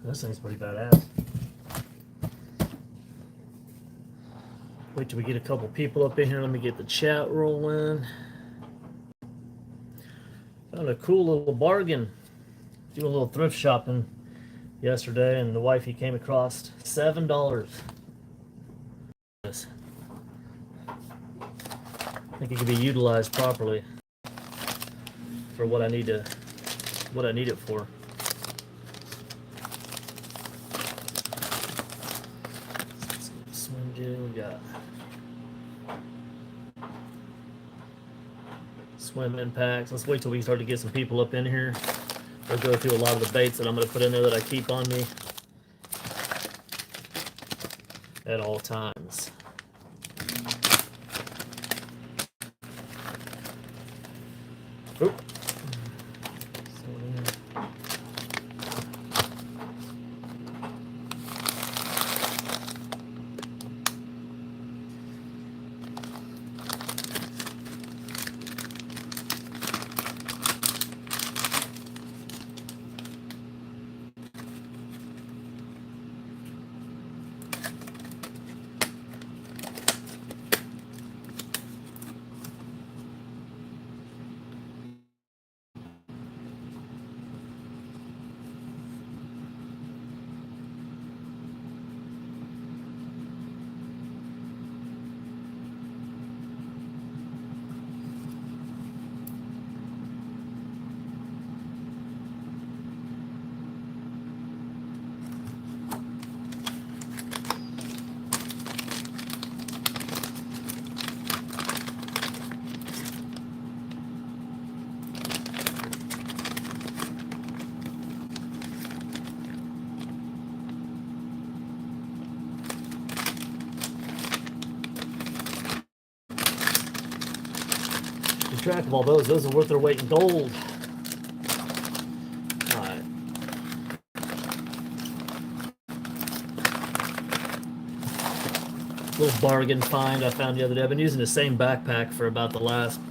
This thing's pretty badass. Wait till we get a couple people up in here. Let me get the chat rolling. Found a cool little bargain. Doing a little thrift shopping yesterday, and the wifey came across $7. I think it could be utilized properly for what I need it for. Swim jig, we got swim impacts. Let's wait till we start to get some people up in here. We'll go through a lot of the baits that I'm going to put in there that I keep on me at all times. Oop. Track of all those are worth their weight in gold. Alright. Little bargain find I found the other day. I've been using the same backpack for about the last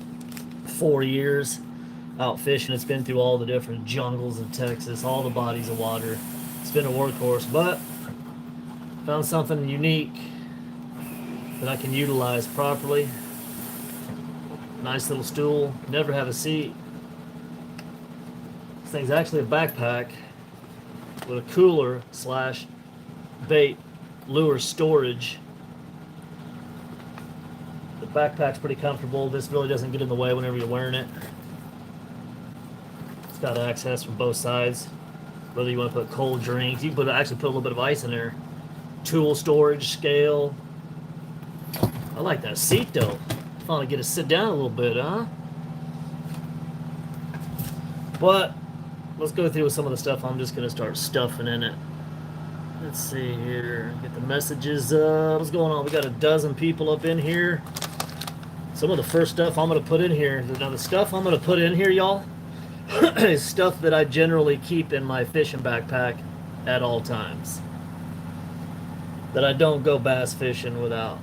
4 years out fishing. It's been through all the different jungles of Texas, all the bodies of water. It's been a workhorse, but found something unique that I can utilize properly. Nice little stool, never have a seat. This thing's actually a backpack with a cooler slash bait lure storage. The backpack's pretty comfortable. This really doesn't get in the way whenever you're wearing it. It's got access from both sides. Whether you want to put cold drinks, you can actually put a little bit of ice in there. Tool storage, scale. I like that seat though. Finally get to sit down a little bit, huh? But let's go through some of the stuff I'm just going to start stuffing in it. Let's see here. Get the messages up. What's going on? We got a dozen people up in here. Some of the first stuff I'm going to put in here. Now, the stuff I'm going to put in here, y'all, is stuff that I generally keep in my fishing backpack at all times. That I don't go bass fishing without.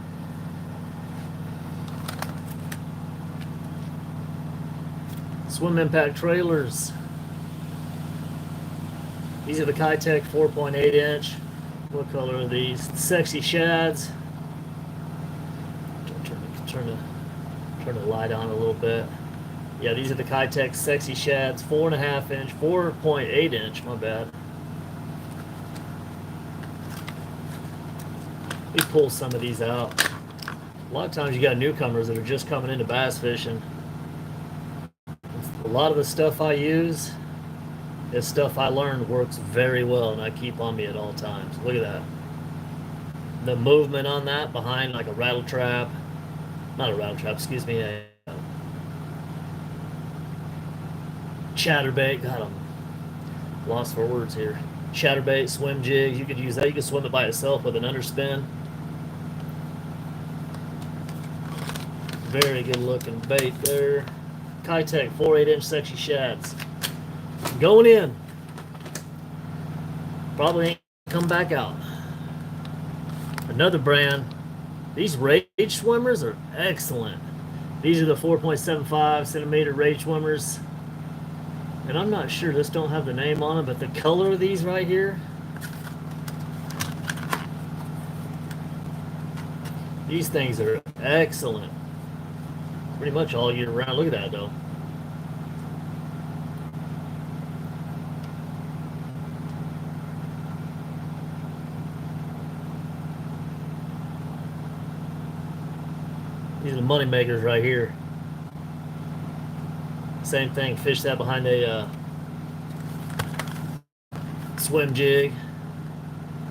Swim impact trailers. These are the Kitech 4.8 inch. What color are these? Sexy shads. Turn the light on a little bit. Yeah, these are the Kitech Sexy Shads, 4.5 inch, 4.8 inch. My bad. Let me pull some of these out. A lot of times you got newcomers that are just coming into bass fishing. A lot of the stuff I use is stuff I learned works very well and I keep on me at all times. Look at that. The movement on that behind like a rattle trap. Not a rattle trap, excuse me. A chatterbait. God, I'm lost for words here. Chatterbait, swim jigs. You could use that. You could swim it by itself with an underspin. Very good looking bait there. Kitech 4.8 inch sexy shads. Going in. Probably ain't come back out. Another brand. These Rage swimmers are excellent. These are the 4.75 centimeter Rage swimmers. And I'm not sure, this don't have the name on it, but the color of these right here, These things are excellent. Pretty much all year round. Look at that, though. These are the money makers right here. Same thing. Fish that behind a swim jig.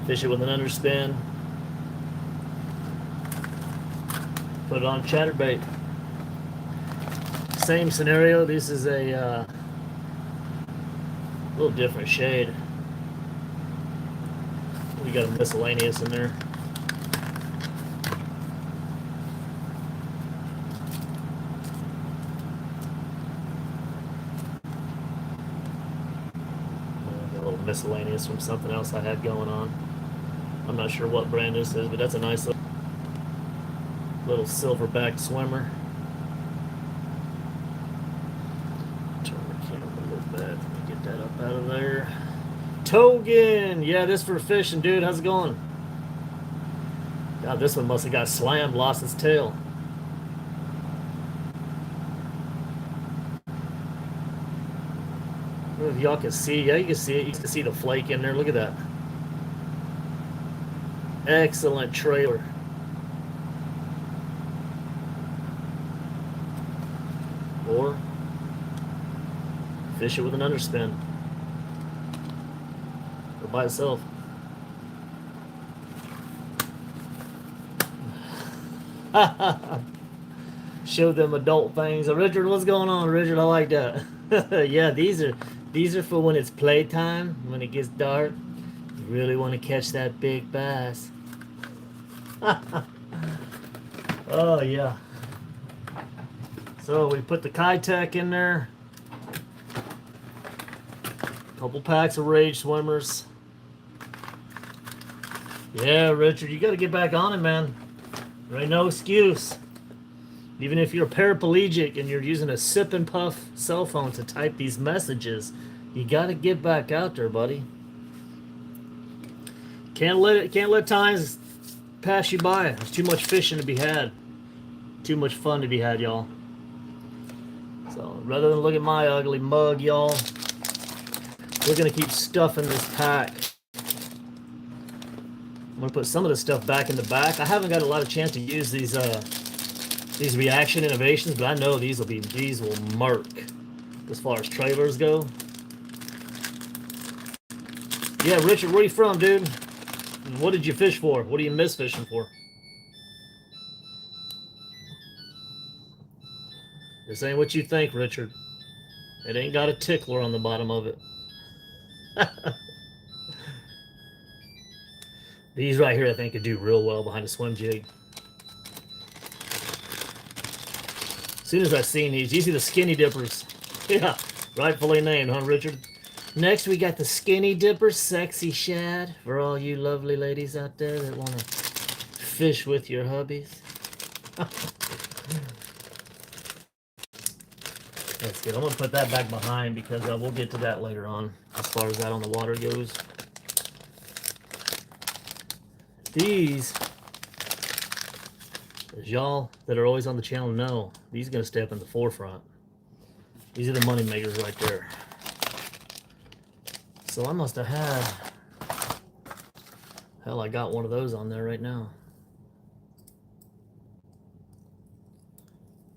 Fish it with an underspin. Put it on chatterbait. Same scenario. This is a little different shade. We got a miscellaneous in there. A little miscellaneous from something else I had going on. I'm not sure what brand this is, but that's a nice little silverback swimmer. Turn the camera a little bit. Let me get that up out of there. Togan! Yeah, this for fishing, dude. How's it going? God, this one must have got slammed, lost its tail. I don't know if y'all can see. Yeah, you can see it. You can see the flake in there. Look at that. Excellent trailer. Or fish it with an underspin. Or by itself. Show them adult things. Richard, what's going on, Richard? I like that. Yeah, these are for when it's playtime, when it gets dark. You really want to catch that big bass. Oh yeah. So we put the Kitech in there. Couple packs of Rage Swimmers. Yeah, Richard, you got to get back on it, man. There ain't no excuse. Even if you're a paraplegic and you're using a sip and puff cell phone to type these messages, you got to get back out there, buddy. Can't let times pass you by. There's too much fishing to be had. Too much fun to be had, y'all. So rather than look at my ugly mug, y'all, we're gonna keep stuffing this pack. I'm gonna put some of this stuff back in the back. I haven't got a lot of chance to use these reaction innovations, but I know these will mark as far as trailers go. Yeah, Richard, where you from, dude? What did you fish for? What do you miss fishing for? This ain't what you think, Richard. It ain't got a tickler on the bottom of it. These right here, I think, could do real well behind a swim jig. As soon as I seen these, you see the skinny dippers. Yeah, rightfully named, huh, Richard? Next, we got the skinny dipper, sexy shad, for all you lovely ladies out there that want to fish with your hubbies. That's good. I'm going to put that back behind because we'll get to that later on as far as that on the water goes. These, as y'all that are always on the channel know, these are going to step in the forefront. These are the money makers right there. So I must have had, hell, I got one of those on there right now.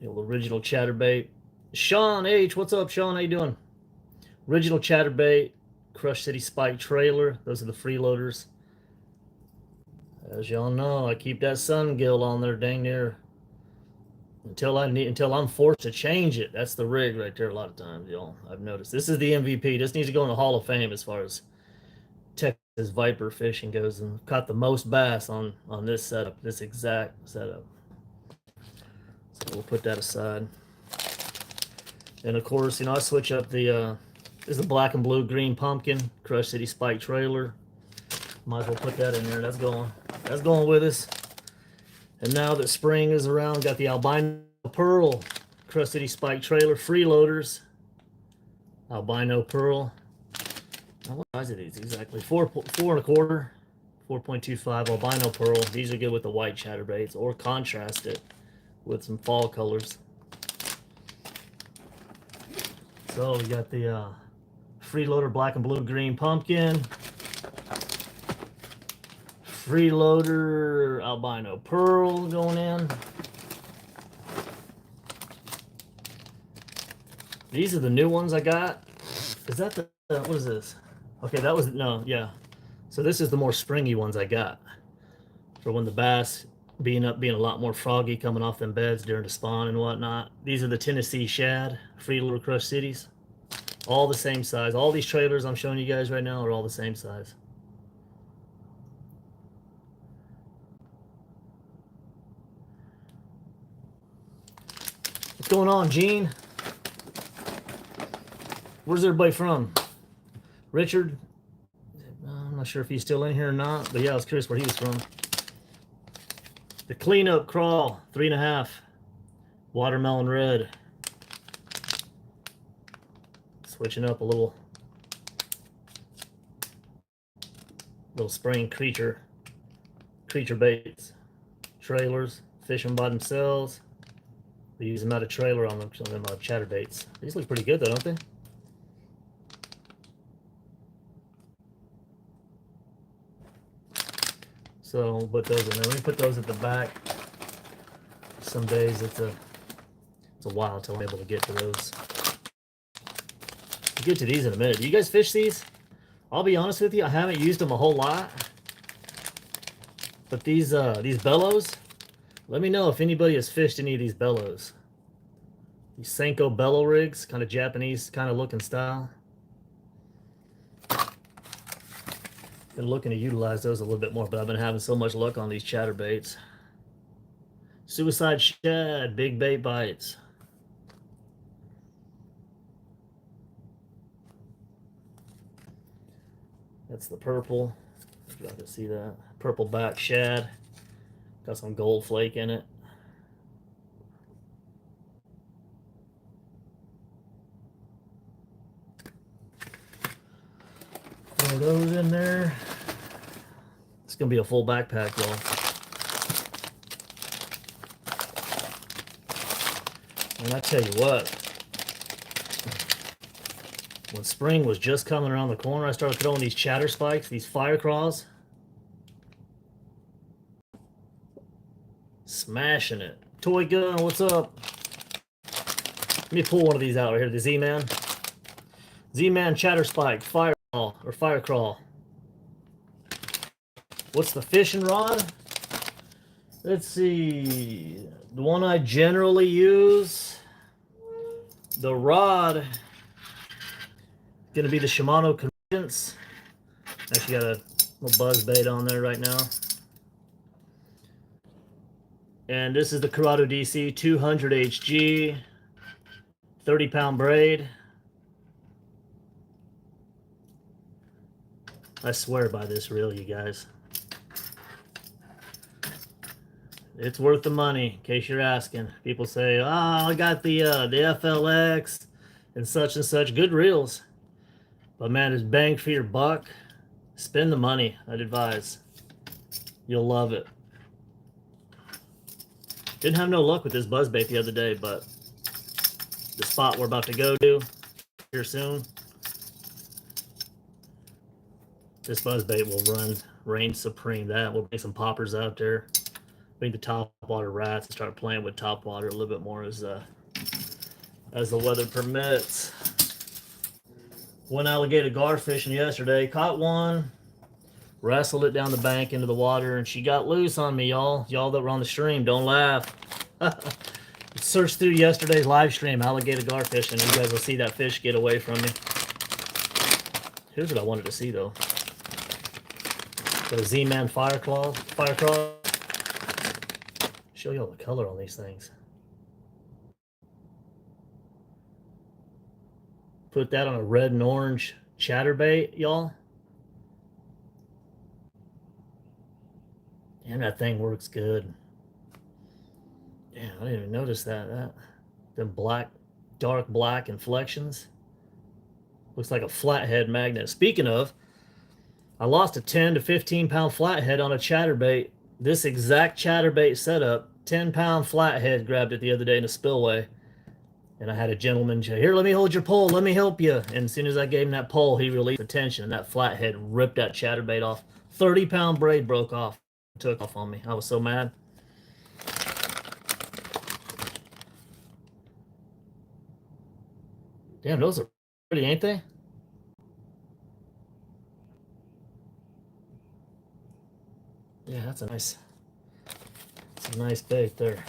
The old original chatterbait. Sean H, what's up, Sean? How you doing? Original chatterbait, Crush City Spike trailer. Those are the freeloaders. As y'all know, I keep that sun gill on there dang near until I'm forced to change it. That's the rig right there a lot of times, y'all. I've noticed. This is the MVP. This needs to go in the Hall of Fame as far as Texas Viper fishing goes, and caught the most bass on this setup, this exact setup. So we'll put that aside. And of course, you know, I switch up the this is the black and blue green pumpkin Crush City Spike trailer. Might as well put that in there. That's going with us. And now that spring is around, got the albino pearl Crush City Spike trailer freeloaders. Albino pearl. Now, what size are these exactly? 4 1/4, 4.25 albino pearl. These are good with the white chatterbaits, or contrast it with some fall colors. So we got the freeloader black and blue green pumpkin, freeloader albino pearl going in. These are the new ones I got. Is that the what is this? Okay, that was no, yeah. So this is the more springy ones I got for when the bass being a lot more froggy coming off them beds during the spawn and whatnot. These are the Tennessee shad freeloader crush cities. All the same size. All these trailers I'm showing you guys right now are all the same size. What's going on, Gene? Where's everybody from? Richard? I'm not sure if he's still in here or not, but yeah, I was curious where he was from. The cleanup crawl, 3.5. Watermelon red. Switching up a little spring creature baits. Trailers, fishing by themselves. We use them out of trailer on them chatterbaits. These look pretty good though, don't they? So we'll put those in there. Let me put those at the back. Some days it's a while until I'm able to get to those. We'll get to these in a minute. Do you guys fish these? I'll be honest with you, I haven't used them a whole lot. But these Bellows, let me know if anybody has fished any of these Bellows. These Senko bellow rigs, kind of Japanese kind of looking style. Been looking to utilize those a little bit more, but I've been having so much luck on these chatterbaits. Suicide shad, big bait bites. That's the purple. If you can see that. Purple back shad. Got some gold flake in it. Throw those in there. It's gonna be a full backpack, y'all. And I tell you what, when spring was just coming around the corner, I started throwing these chatter spikes, these fire craws. Smashing it. Toy gun, what's up? Let me pull one of these out right here, the Z-Man. Z-Man chatter spike, fire crawl, or fire crawl. What's the fishing rod? Let's see. The one I generally use, the rod, gonna be the Shimano Convergence. Actually got a little buzz bait on there right now. And this is the Corrado DC 200 HG, 30-pound braid. I swear by this reel, you guys. It's worth the money, in case you're asking. People say, oh, I got the FLX and such. Good reels. But man, it's bang for your buck. Spend the money, I'd advise. You'll love it. Didn't have no luck with this buzzbait the other day, but the spot we're about to go to here soon, this buzzbait will reign supreme. That we'll bring some poppers out there. Bring the topwater rats and start playing with topwater a little bit more as the weather permits. Went alligator gar fishing yesterday. Caught one. Wrestled it down the bank into the water, and she got loose on me, y'all. Y'all that were on the stream, don't laugh. Search through yesterday's live stream, alligator gar fishing. You guys will see that fish get away from me. Here's what I wanted to see, though. The Z-Man fire crawl. Show you all the color on these things. Put that on a red and orange chatterbait, y'all. And that thing works good. Yeah, I didn't even notice that. The black, dark black inflections. Looks like a flathead magnet. Speaking of, I lost a 10 to 15 pound flathead on a chatterbait. This exact chatterbait setup, 10-pound flathead, grabbed it the other day in a spillway. And I had a gentleman say, "Here, let me hold your pole. Let me help you." And as soon as I gave him that pole, he released the tension, and that flathead ripped that chatterbait off. 30-pound braid broke off, took off on me. I was so mad. Damn, those are pretty, ain't they? Yeah, that's a nice bait there.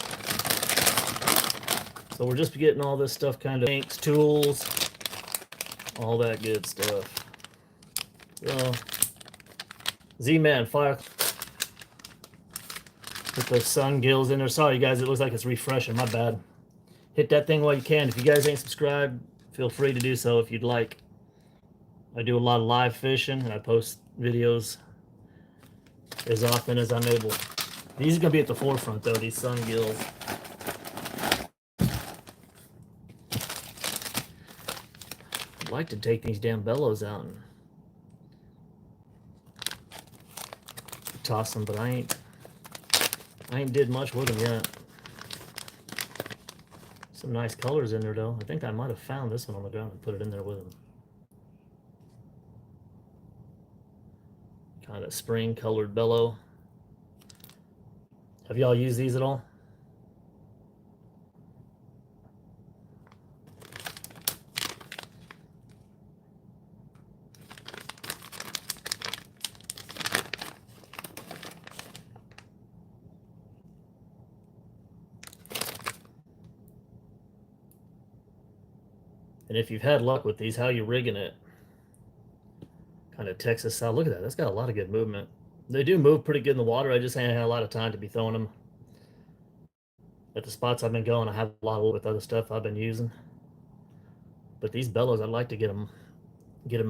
So we're just getting all this stuff kind of inks, tools, all that good stuff. So, Z-Man, fire. Put those sun gills in there. Sorry, guys, it looks like it's refreshing. My bad. Hit that thing while you can. If you guys ain't subscribed, feel free to do so if you'd like. I do a lot of live fishing, and I post videos as often as I'm able. These are going to be at the forefront, though, these sun gills. I'd like to take these damn Bellows out and toss them, but I ain't did much with them yet. Some nice colors in there, though. I think I might have found this one on the ground and put it in there with them. Kind of spring colored bellow. Have y'all used these at all? And if you've had luck with these, how you rigging it? Kind of Texas style. Look at that. That's got a lot of good movement. They do move pretty good in the water. I just ain't had a lot of time to be throwing them. At the spots I've been going, I have a lot with other stuff I've been using. But these Bellows, I'd like to get them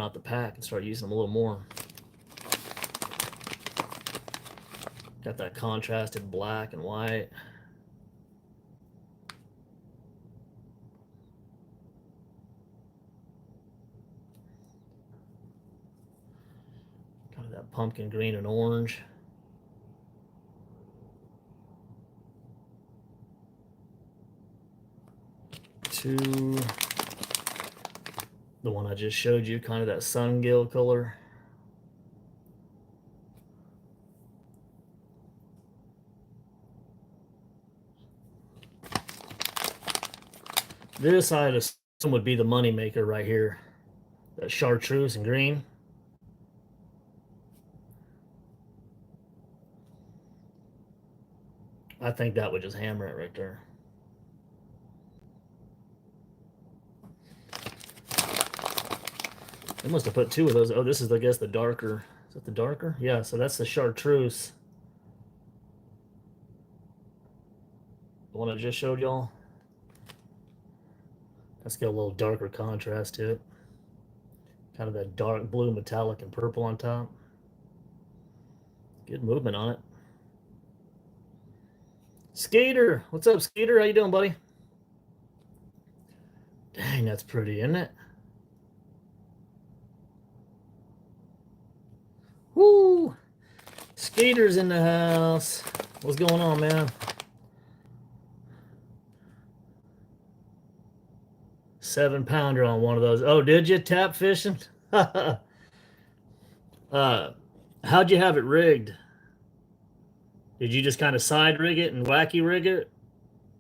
out the pack and start using them a little more. Got that contrasted black and white. Kind of that pumpkin green and orange. To the one I just showed you, kind of that sun gill color. This I'd assume would be the money maker right here. That chartreuse and green. I think that would just hammer it right there. They must have put two of those. Oh, this is, I guess, the darker. Is that the darker? Yeah, so that's the chartreuse. The one I just showed y'all. That's got a little darker contrast to it. Kind of that dark blue, metallic, and purple on top. Good movement on it. Skater, what's up, Skater? How you doing, buddy? Dang, that's pretty, isn't it? Woo! Skater's in the house. What's going on, man? $7-pounder on one of those. Oh, did you tap fishing? How'd you have it rigged? Did you just kind of side rig it and wacky rig it?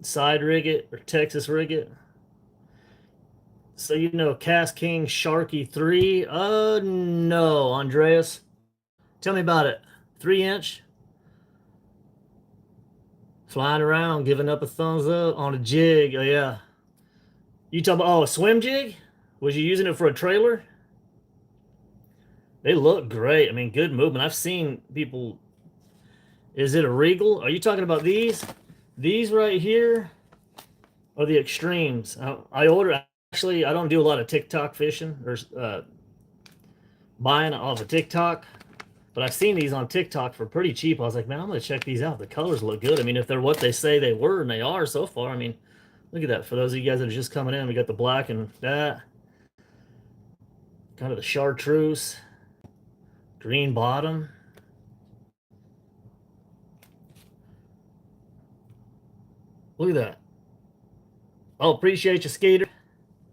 Side rig it or Texas rig it? So you know Cast King Sharky 3? No, Andreas. Tell me about it. 3-inch. Flying around, giving up a thumbs up on a jig. Oh, yeah. You talk about, a swim jig? Was you using it for a trailer? They look great. I mean, good movement. I've seen people. Is it a Regal? Are you talking about these? These right here are the extremes. I order, actually, I don't do a lot of TikTok fishing or buying off of TikTok, but I've seen these on TikTok for pretty cheap. I was like, man, I'm going to check these out. The colors look good. I mean, if they're what they say they were, and they are so far, I mean, look at that. For those of you guys that are just coming in, we got the black and that. Kind of the chartreuse. Green bottom. Look at that. Oh, appreciate you, Skeeter.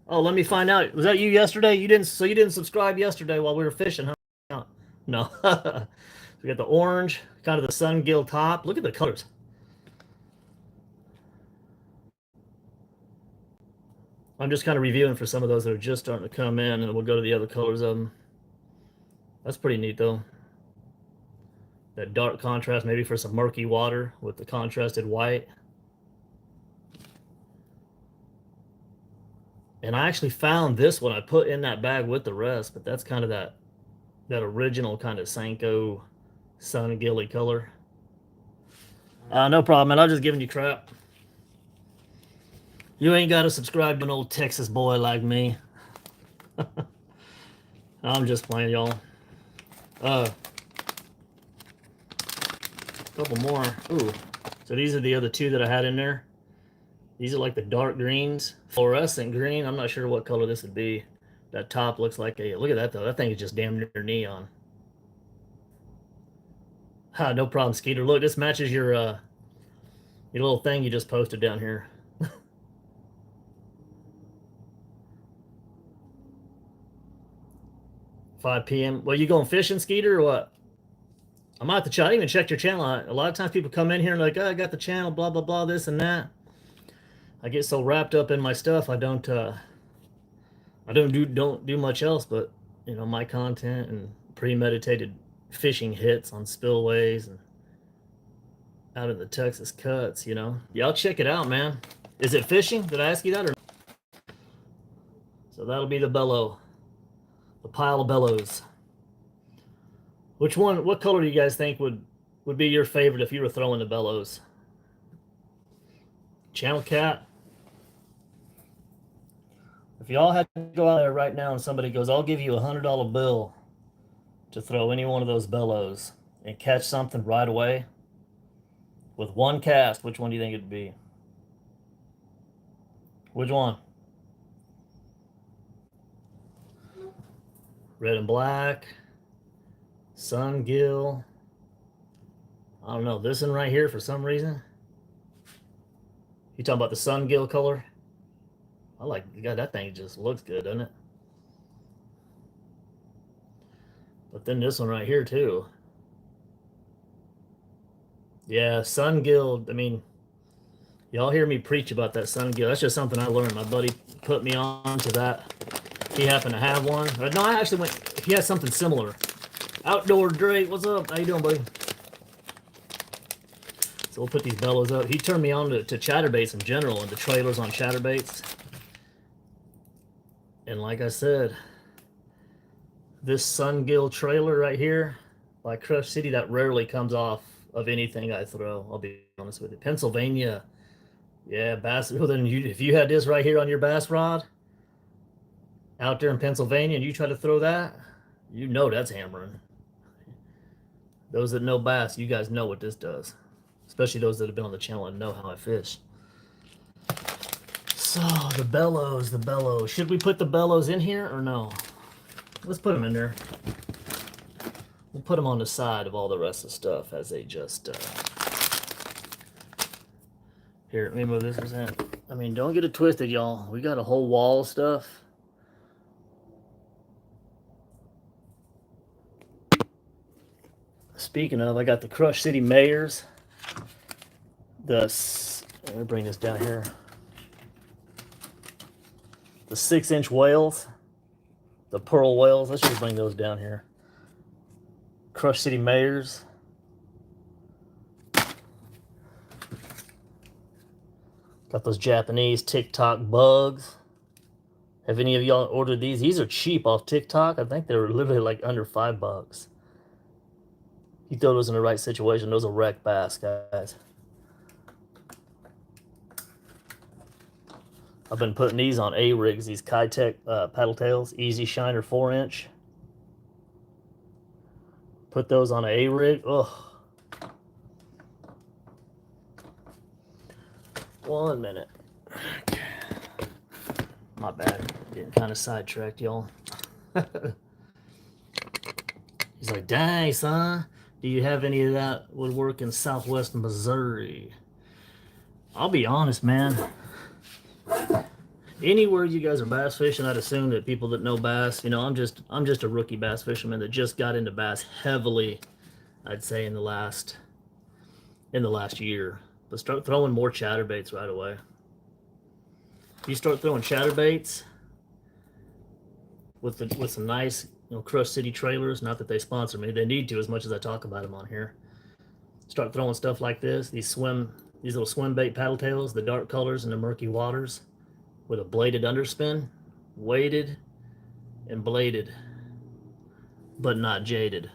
Oh, let me find out. Was that you yesterday? You didn't. So you didn't subscribe yesterday while we were fishing, huh? No. We got the orange, kind of the sun gill top. Look at the colors. I'm just kind of reviewing for some of those that are just starting to come in, and we'll go to the other colors of them. That's pretty neat, though. That dark contrast, maybe for some murky water with the contrasted white. And I actually found this one I put in that bag with the rest, but that's kind of that original kind of Senko sun gilly color. No problem, man. I'm just giving you crap. You ain't got to subscribe to an old Texas boy like me. I'm just playing, y'all. Couple more. Ooh. So these are the other two that I had in there. These are like the dark greens. Fluorescent green. I'm not sure what color this would be. That top looks like a... Look at that, though. That thing is just damn near neon. Ha, no problem, Skeeter. Look, this matches your little thing you just posted down here. 5 p.m. Well, you going fishing, Skeeter, or what? I'm out the chat. I didn't even check your channel. A lot of times people come in here and like, oh, I got the channel, blah, blah, blah, this and that. I get so wrapped up in my stuff, I don't do much else but, you know, my content and premeditated fishing hits on spillways and out in the Texas cuts, you know. Y'all check it out, man. Is it fishing? Did I ask you that? Or... So that'll be the bellow. The pile of bellows. Which one, what color do you guys think would be your favorite if you were throwing the bellows? Channel cat? If y'all had to go out there right now and somebody goes, I'll give you a $100 bill to throw any one of those bellows and catch something right away with one cast, which one do you think it'd be? Which one? Red and black, sun gill. I don't know, this one right here for some reason. You talking about the sun gill color? I like, God, that thing just looks good, doesn't it? But then this one right here too. Yeah, sun gill. I mean, y'all hear me preach about that sun gill. That's just something I learned. My buddy put me on to that. He happened to have one. No, I actually went, he has something similar. Outdoor Drake, what's up? How you doing, buddy? So we'll put these bellows up. He turned me on to Chatterbaits in general and the trailers on Chatterbaits. And like I said, this sun gill trailer right here by Crush City, that rarely comes off of anything I throw. I'll be honest with you. Pennsylvania. Yeah, bass. Well, then if you had this right here on your bass rod out there in Pennsylvania and you try to throw that, you know that's hammering. Those that know bass, you guys know what this does. Especially those that have been on the channel and know how I fish. So, the bellows, the bellows. Should we put the bellows in here or no? Let's put them in there. We'll put them on the side of all the rest of the stuff as they just... Here, let me move this in. I mean, don't get it twisted, y'all. We got a whole wall of stuff. Speaking of, I got the Crush City Mayors. Let me bring this down here. The 6-inch whales. The pearl whales. Let's just bring those down here. Crush City Mayors. Got those Japanese TikTok bugs. Have any of y'all ordered these? These are cheap off TikTok. I think they're literally like under $5. You throw those in the right situation, those are wreck bass, guys. I've been putting these on A-rigs, these Kitech paddle tails, Easy Shiner 4-inch. Put those on an A-rig. Ugh. 1 minute. Okay. My bad. Getting kind of sidetracked, y'all. He's like, dang, son, do you have any of that would work in Southwest Missouri? I'll be honest, man. Anywhere you guys are bass fishing, I'd assume that people that know bass, you know, I'm just a rookie bass fisherman that just got into bass heavily, I'd say in the last year. But start throwing more chatterbaits right away. If you start throwing chatterbaits with some nice, you know, Crush City trailers, not that they sponsor me, they need to as much as I talk about them on here. Start throwing stuff like this, these little swim bait paddle tails, the dark colors and the murky waters, with a bladed underspin, weighted and bladed, but not jaded.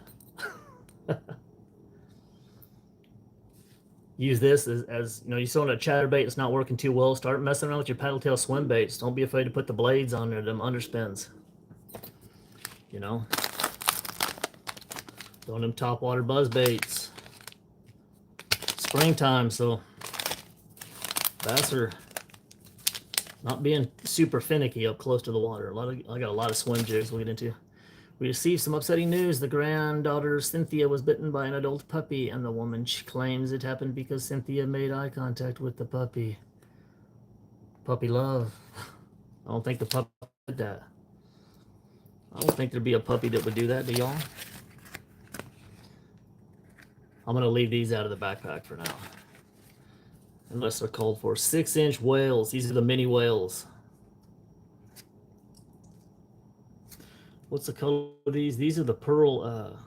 Use this as you know, you saw a chatterbait that's not working too well. Start messing around with your paddle tail swim baits. Don't be afraid to put the blades on there, them underspins. You know, throwing them top water buzz baits. Springtime, so bass are not being super finicky up close to the water. I got a lot of swim jigs we'll get into. We received some upsetting news. The granddaughter Cynthia was bitten by an adult puppy, and the woman claims it happened because Cynthia made eye contact with the puppy. Puppy love. I don't think the puppy did that. I don't think there'd be a puppy that would do that to y'all. I'm going to leave these out of the backpack for now. Unless they're called for. 6-inch whales. These are the mini whales. What's the color of these? These are the pearl,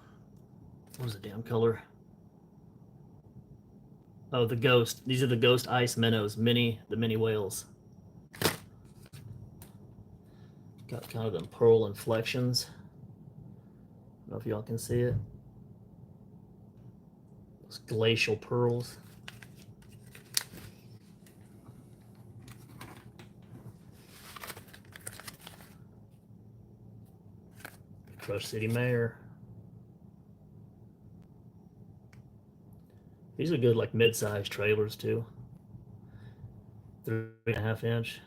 what is the damn color? Oh, the ghost. These are the ghost ice minnows, the mini whales. Got kind of them pearl inflections. I don't know if y'all can see it. Those glacial pearls. Crush City Mayor. These are good, like mid-sized trailers too. 3.5 inch.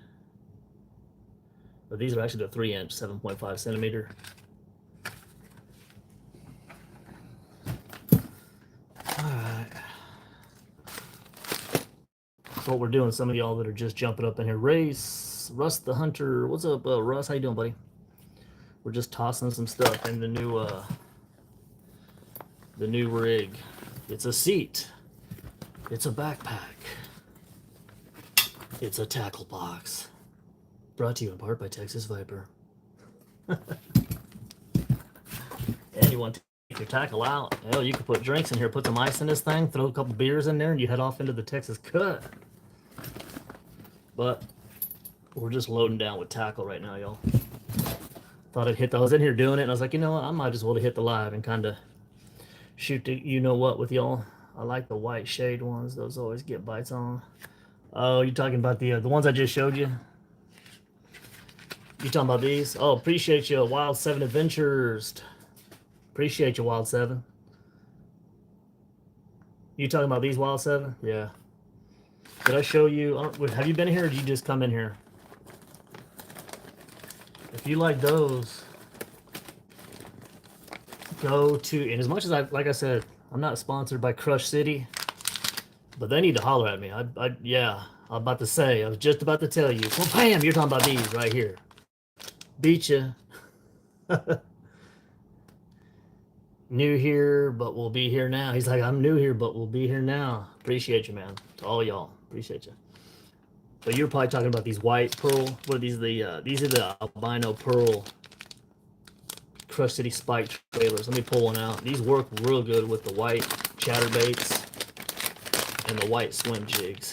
But these are actually the 3-inch, 7.5 centimeter. Alright. That's what we're doing. Some of y'all that are just jumping up in here. Russ the Hunter. What's up, Russ? How you doing, buddy? We're just tossing some stuff in the new rig. It's a seat. It's a backpack. It's a tackle box. Brought to you in part by TEXASVIPER. And you want to take your tackle out. Hell, you could put drinks in here, put some ice in this thing, throw a couple beers in there, and you head off into the Texas cut. But we're just loading down with tackle right now, y'all. Thought I'd hit I was in here doing it, and I was like, you know what? I might as well hit the live and kind of shoot the you know what with y'all. I like the white shade ones. Those always get bites on. Oh, you're talking about the ones I just showed you? You talking about these? Oh, appreciate you, Wild 7 Adventures. Appreciate you, Wild 7. You talking about these Wild 7? Yeah. Did I show you? Have you been here, or did you just come in here? If you like those, go to, and as much as like I said, I'm not sponsored by Crush City, but they need to holler at me. Yeah, I'm about to say, I was just about to tell you. Well, bam, you're talking about these right here. Beat you. New here, but we'll be here now. He's like, I'm new here, but we'll be here now. Appreciate you, man. To all y'all, appreciate you. But you're probably talking about these white pearl. What are these? These are the albino pearl Crush City spike trailers. Let me pull one out. These work real good with the white chatterbaits and the white swim jigs.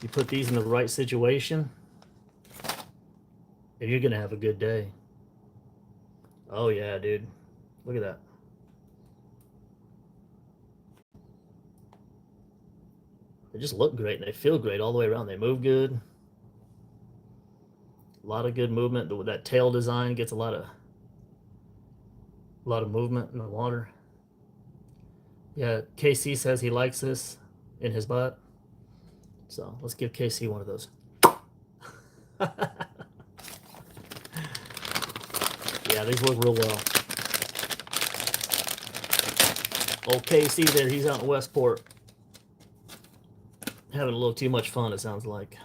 You put these in the right situation, and you're gonna have a good day. Oh yeah, dude. Look at that. They just look great and they feel great all the way around. They move good. A lot of good movement. That tail design gets a lot of movement in the water. Yeah, KC says he likes this in his butt. So let's give KC one of those. Yeah, these work real well. Old KC there, he's out in Westport. Having a little too much fun, it sounds like.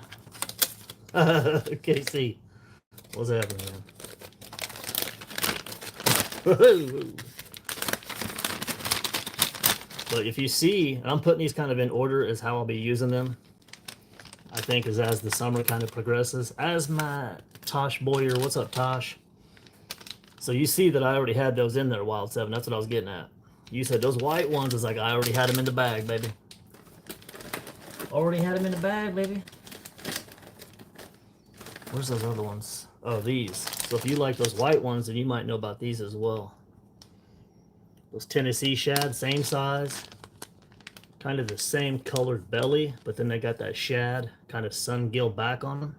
KC, what's happening, man? But if you see, and I'm putting these kind of in order as how I'll be using them. I think as the summer kind of progresses. As my Tosh Boyer, what's up, Tosh? So you see that I already had those in there, Wild 7. That's what I was getting at. You said those white ones is like I already had them in the bag, baby. Already had them in the bag, baby. Where's those other ones? Oh, these. So if you like those white ones, then you might know about these as well. Those Tennessee shad, same size. Kind of the same colored belly, but then they got that shad, kind of sun gill back on them.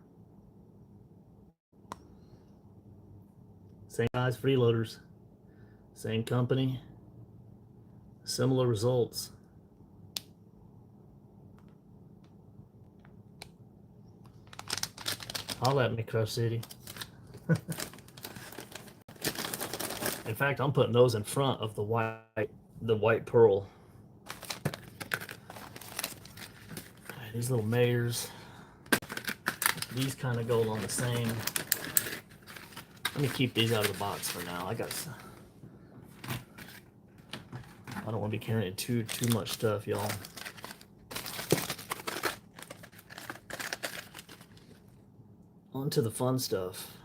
Same size freeloaders. Same company. Similar results. Holla at me, Crush City. In fact, I'm putting those in front of the white pearl. These little mayors. These kind of go along the same. Let me keep these out of the box for now. I don't want to be carrying too much stuff, y'all. On to the fun stuff.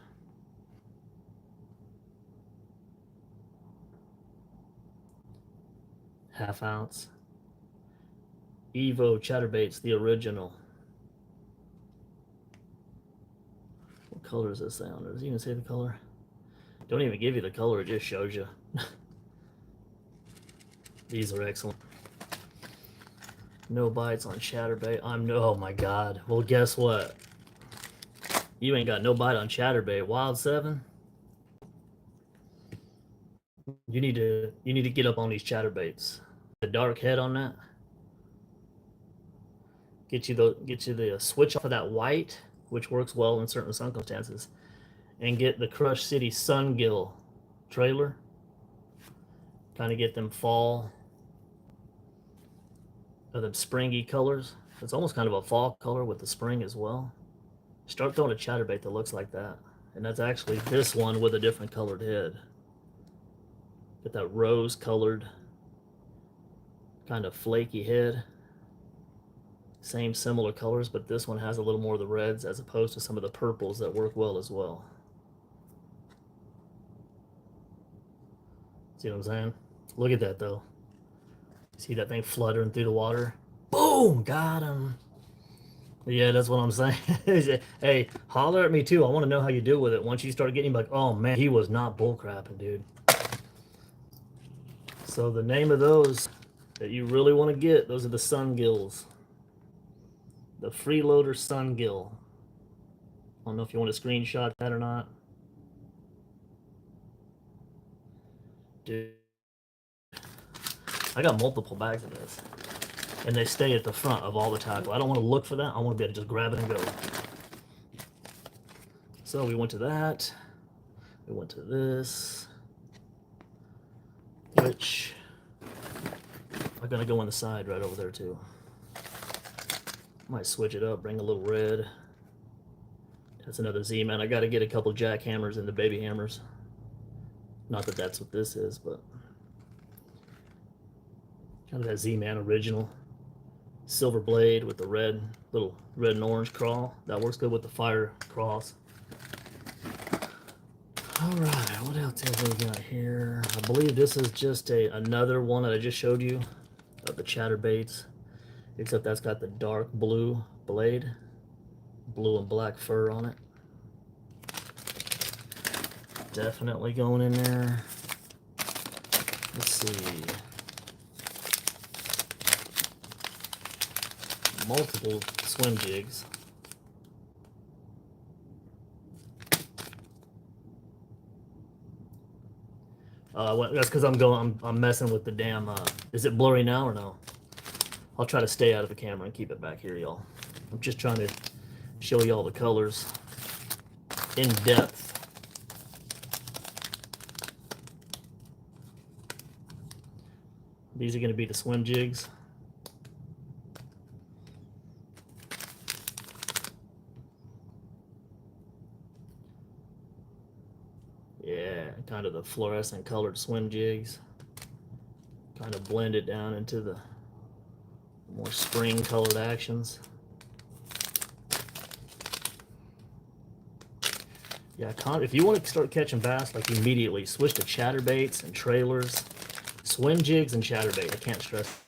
Half ounce. Evo Chatterbaits, the original. What color is this thing on there? Does it even say the color? Don't even give you the color, it just shows you. These are excellent. No bites on Chatterbait. Oh my god. Well, guess what? You ain't got no bite on Chatterbait. Wild 7. You need to get up on these Chatterbaits. The dark head on that. Get you the switch off of that white, which works well in certain circumstances, and get the Crush City Sungill trailer. Kind of get them fall or them springy colors. It's almost kind of a fall color with the spring as well. Start throwing a Chatterbait that looks like that, and that's actually this one with a different colored head. Get that rose colored kind of flaky head. Same similar colors, but this one has a little more of the reds as opposed to some of the purples that work well as well. See what I'm saying? Look at that though. See that thing fluttering through the water? Boom! Got him. Yeah, that's what I'm saying. Hey, holler at me too. I want to know how you deal with it. Once you start getting like, oh man, he was not bullcrapping, dude. So the name of those that you really want to get, those are the Sungills. The Freeloader Sungill. I don't know if you want to screenshot that or not. Dude, I got multiple bags of this. And they stay at the front of all the tackle. I don't want to look for that. I want to be able to just grab it and go. So we went to that. We went to this. Which are going to go on the side right over there too. Might switch it up, bring a little red. That's another Z-Man. I got to get a couple jackhammers and the baby hammers. Not that that's what this is, but kind of that Z-Man original. Silver blade with the little red and orange crawl. That works good with the fire cross. All right, what else have we got here? I believe this is just another one that I just showed you of the Chatterbaits, except that's got the dark blue blade, blue and black fur on it. Definitely going in there. Let's see. Multiple swim jigs. That's because I'm messing with the damn. Is it blurry now or no? I'll try to stay out of the camera and keep it back here, y'all. I'm just trying to show you all the colors in depth. These are going to be the swim jigs. Yeah, kind of the fluorescent colored swim jigs. Kind of blend it down into the more spring colored actions. Yeah, if you want to start catching bass, like immediately, switch to chatterbaits and trailers, swim jigs and chatterbait. I can't stress.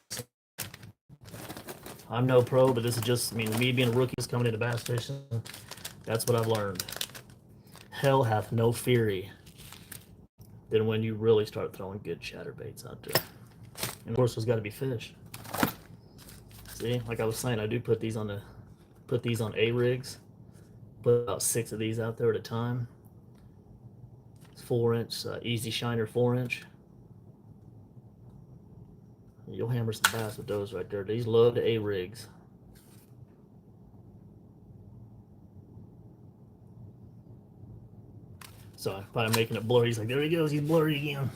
I'm no pro, but this is just, I mean, me being a rookie just coming into bass fishing, that's what I've learned. Hell hath no fury than when you really start throwing good chatterbaits out there. And of course, there's got to be fish. See, like I was saying, I do put these on A rigs. Put about 6 of these out there at a time. It's 4-inch easy shiner 4-inch. You'll hammer some bass with those right there. These love the A rigs. So if I'm making it blurry, he's like, there he goes, he's blurry again.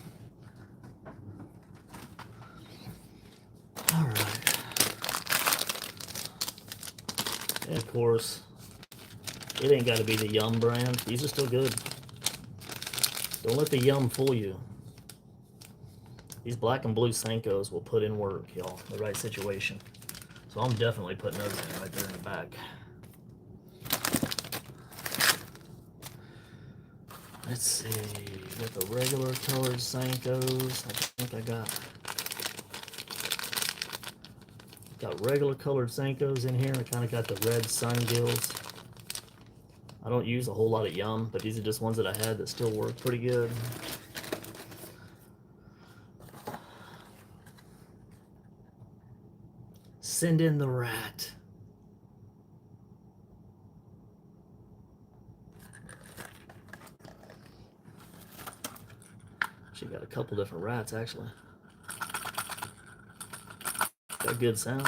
All right. And of course, it ain't got to be the Yum brand. These are still good. Don't let the Yum fool you. These black and blue Senkos will put in work, y'all, in the right situation. So I'm definitely putting those in right there in the back. Let's see, got the regular colored Senkos. I think I got regular colored Senkos in here. I kind of got the red sun gills. I don't use a whole lot of Yum, but these are just ones that I had that still work pretty good. Send in the rat. She got a couple different rats actually. Got good sound.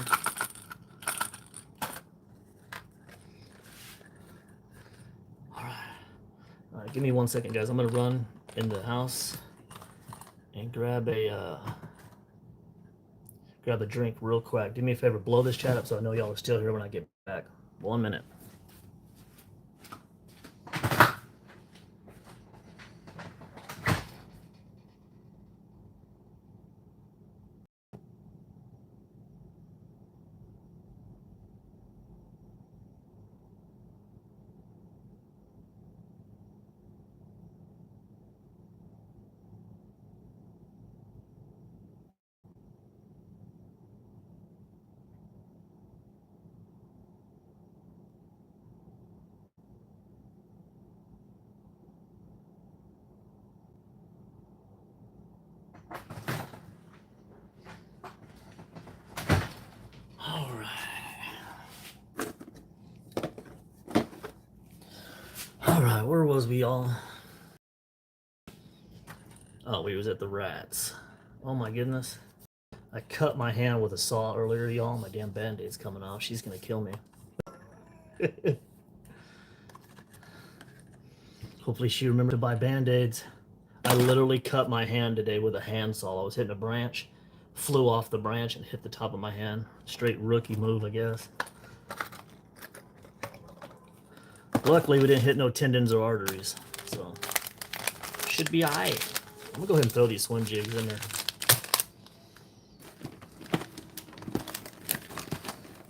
All right, give me 1 second, guys. I'm gonna run in the house and grab a drink real quick. Do me a favor, blow this chat up so I know y'all are still here when I get back. 1 minute. Alright, where was we all? Oh, we was at the rats. Oh my goodness. I cut my hand with a saw earlier, y'all. My damn band-aid's coming off. She's gonna kill me. Hopefully she remembered to buy band-aids. I literally cut my hand today with a handsaw. I was hitting a branch, flew off the branch and hit the top of my hand. Straight rookie move, I guess. Luckily, we didn't hit no tendons or arteries, so should be alright. I'm gonna go ahead and throw these swim jigs in there.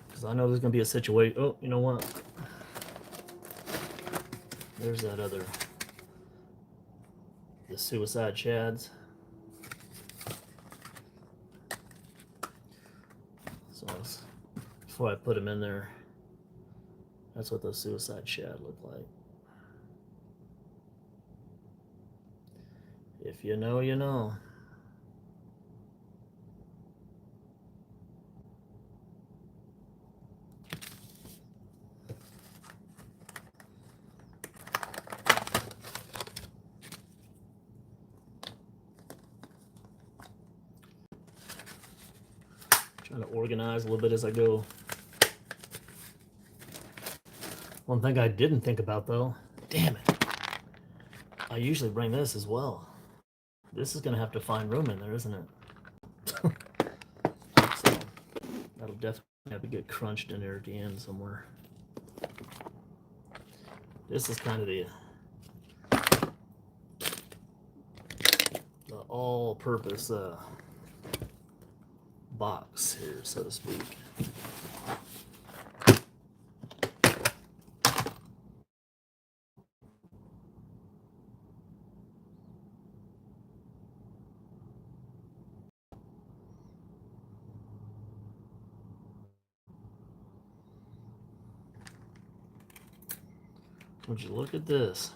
Because I know there's gonna be a situation. Oh, you know what? There's that other, the suicide shads. So before I put them in there, that's what those suicide shad look like. If you know, you know. Trying to organize a little bit as I go. One thing I didn't think about though, damn it, I usually bring this as well. This is gonna have to find room in there, isn't it? That'll definitely have to get crunched in there at the end somewhere. This is kind of the all-purpose box here, so to speak. Would you look at this?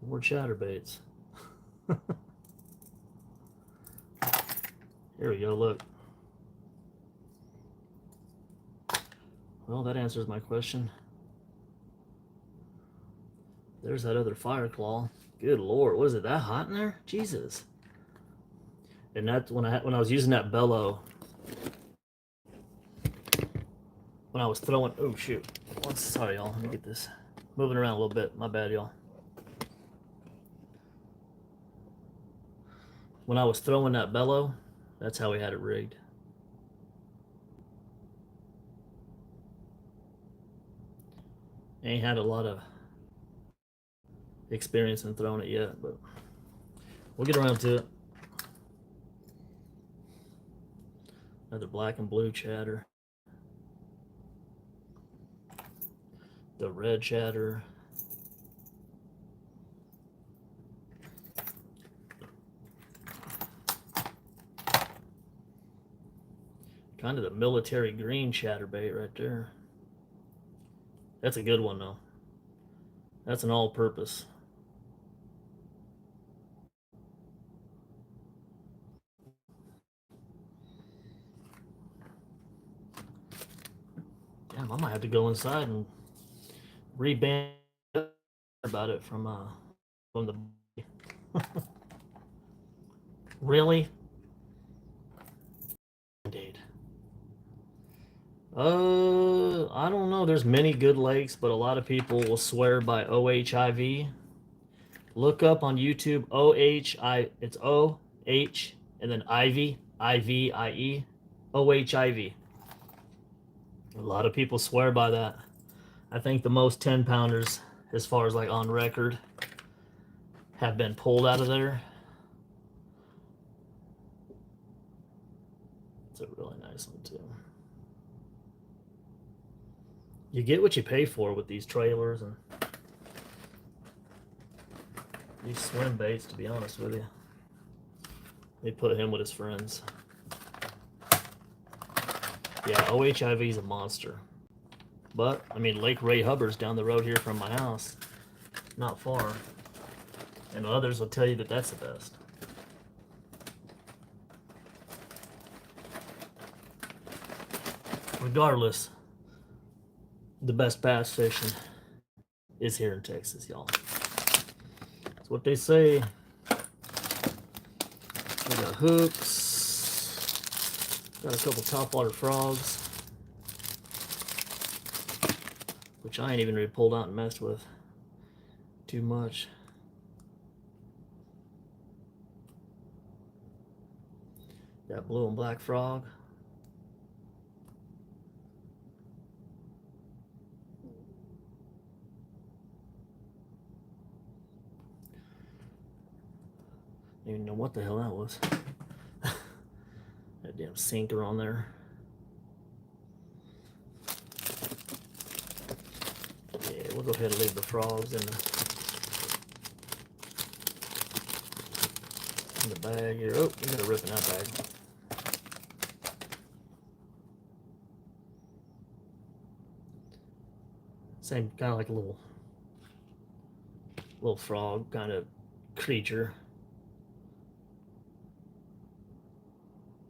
More chatterbaits. Here we go, look. Well, that answers my question. There's that other fire claw. Good Lord, what is it, that hot in there? Jesus. And that's when I was using that bellow, when I was throwing, oh shoot. Oh, sorry y'all, let me get this moving around a little bit. My bad, y'all. When I was throwing that bellow, that's how we had it rigged. Ain't had a lot of experience in throwing it yet, but we'll get around to it. Another black and blue chatter. The red chatter. Kind of the military green chatterbait right there. That's a good one though. That's an all-purpose. Damn, I might have to go inside and reband about it from the really? Indeed. I don't know. There's many good lakes, but a lot of people will swear by OHIV. Look up on YouTube it's OH and then Ivy, IVIE, OHIV. A lot of people swear by that. I think the most 10-pounders, as far as like on record, have been pulled out of there. It's a really nice one too. You get what you pay for with these trailers and these swim baits, to be honest with you. They put him with his friends. Yeah, OHIV is a monster. But, I mean, Lake Ray Hubbard's down the road here from my house. Not far. And others will tell you that that's the best. Regardless, the best bass fishing is here in Texas, y'all. That's what they say. We got hooks. Got a couple topwater frogs, which I ain't even really pulled out and messed with too much. Got blue and black frog. I don't even know what the hell that was. That damn sinker on there. Yeah, we'll go ahead and leave the frogs in the bag here. Oh, we got a rip in that bag. Same kind of like a little frog kind of creature.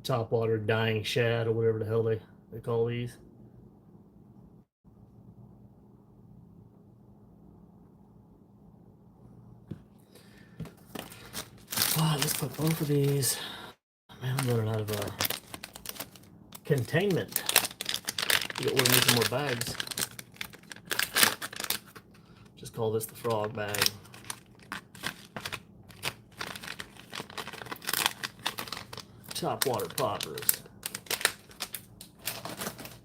Topwater dying shad or whatever the hell they call these. Let's put both of these. Man, I'm running out of containment. You got to order me some more bags. Just call this the frog bag. top water poppers.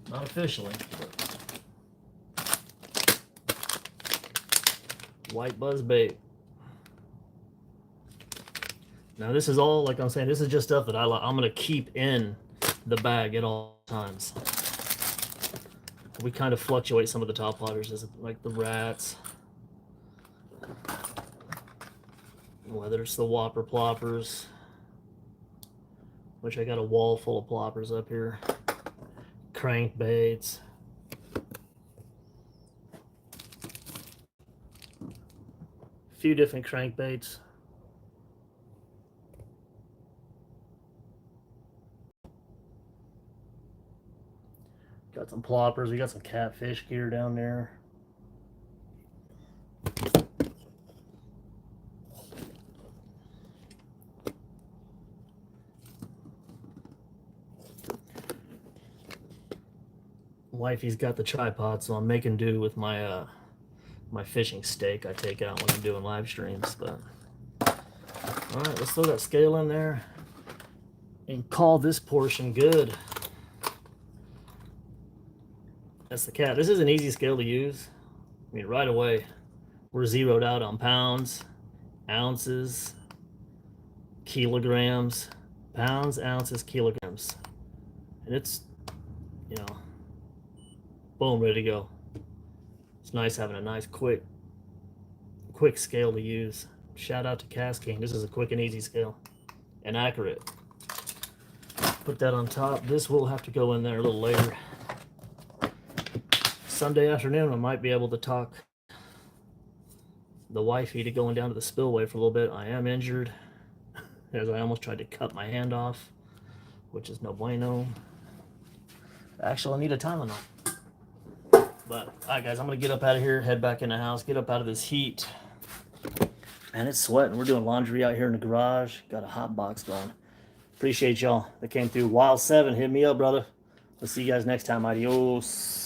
Not officially, but white buzz bait. Now this is all, like I'm saying, this is just stuff that I'm gonna keep in the bag at all times. We kind of fluctuate some of the top waters, as like the rats, whether it's the whopper ploppers, which I got a wall full of ploppers up here, crankbaits, a few different crankbaits. Got some ploppers. We got some catfish gear down there. Wifey's got the tripod, so I'm making do with my my fishing stake I take out when I'm doing live streams. But all right, let's throw that scale in there and call this portion good. That's the cat. This is an easy scale to use. I mean, right away, we're zeroed out on pounds, ounces, kilograms, pounds, ounces, kilograms. And it's, you know, boom, ready to go. It's nice having a nice, quick scale to use. Shout out to Cast King. This is a quick and easy scale and accurate. Put that on top. This will have to go in there a little later. Sunday afternoon, I might be able to talk the wifey to going down to the spillway for a little bit. I am injured, as I almost tried to cut my hand off, which is no bueno. Actually, I need a Tylenol. But, all right, guys, I'm going to get up out of here, head back in the house, get up out of this heat. Man, it's sweating. We're doing laundry out here in the garage. Got a hot box going. Appreciate y'all that came through. Wild 7, hit me up, brother. We'll see you guys next time. Adios.